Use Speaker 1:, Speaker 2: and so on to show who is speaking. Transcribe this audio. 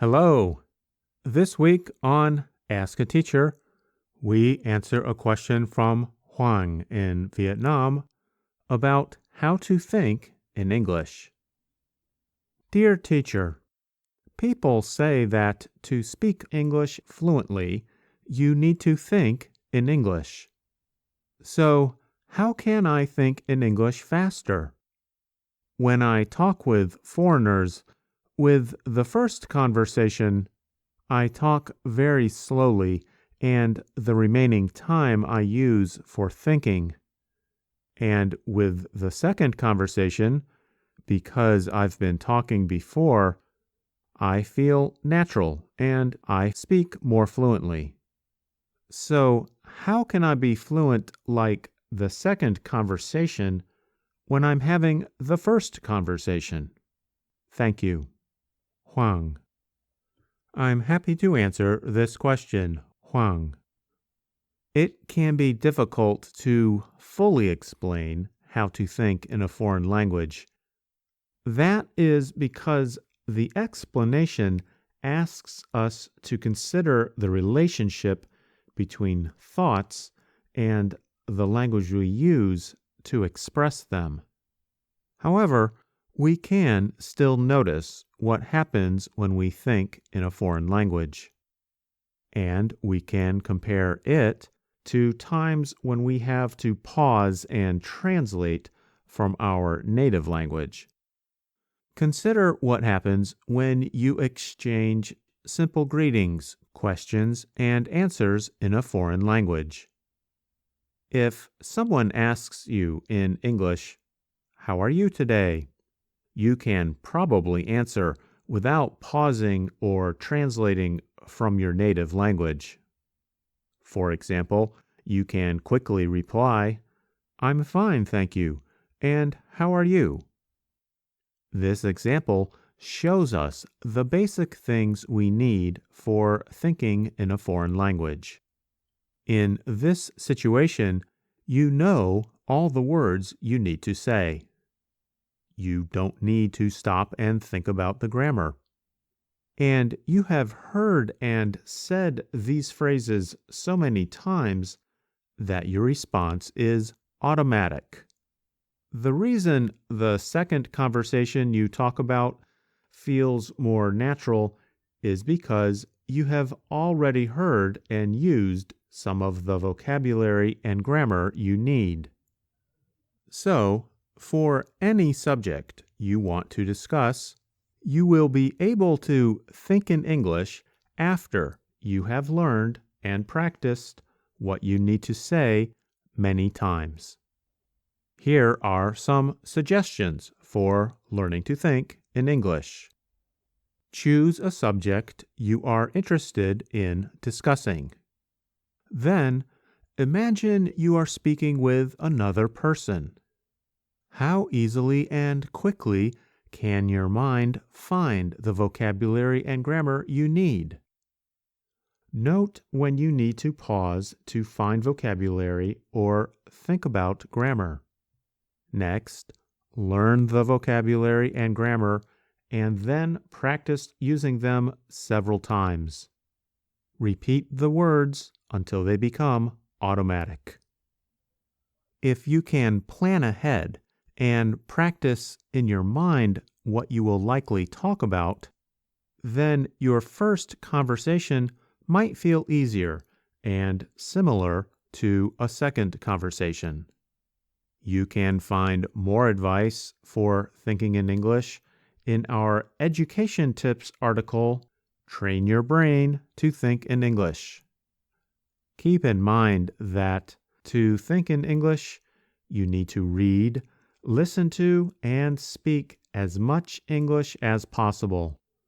Speaker 1: Hello. This week on Ask a Teacher, we answer a question from Hoang in Vietnam about how to think in English. Dear teacher, people say that to speak English fluently, you need to think in English. So, how can I think in English faster? When I talk with foreigners, with the first conversation, I talk very slowly, and the remaining time I use for thinking. And with the second conversation, because I've been talking before, I feel natural and I speak more fluently. So, how can I be fluent like the second conversation when I'm having the first conversation? Thank you. Huang. I'm happy to answer this question, Huang. It can be difficult to fully explain how to think in a foreign language. That is because the explanation asks us to consider the relationship between thoughts and the language we use to express them. However, we can still notice what happens when we think in a foreign language. And we can compare it to times when we have to pause and translate from our native language. Consider what happens when you exchange simple greetings, questions, and answers in a foreign language. If someone asks you in English, "How are you today?" you can probably answer without pausing or translating from your native language. For example, you can quickly reply, "I'm fine, thank you, and how are you?" This example shows us the basic things we need for thinking in a foreign language. In this situation, you know all the words you need to say. You don't need to stop and think about the grammar. And you have heard and said these phrases so many times that your response is automatic. The reason the second conversation you talk about feels more natural is because you have already heard and used some of the vocabulary and grammar you need. So, for any subject you want to discuss, you will be able to think in English after you have learned and practiced what you need to say many times. Here are some suggestions for learning to think in English. Choose a subject you are interested in discussing. Then, imagine you are speaking with another person. How easily and quickly can your mind find the vocabulary and grammar you need? Note when you need to pause to find vocabulary or think about grammar. Next, learn the vocabulary and grammar and then practice using them several times. Repeat the words until they become automatic. If you can plan ahead and practice in your mind what you will likely talk about, then your first conversation might feel easier and similar to a second conversation. You can find more advice for thinking in English in our Education Tips article, Train Your Brain to Think in English. Keep in mind that to think in English, you need to read, listen to, and speak as much English as possible.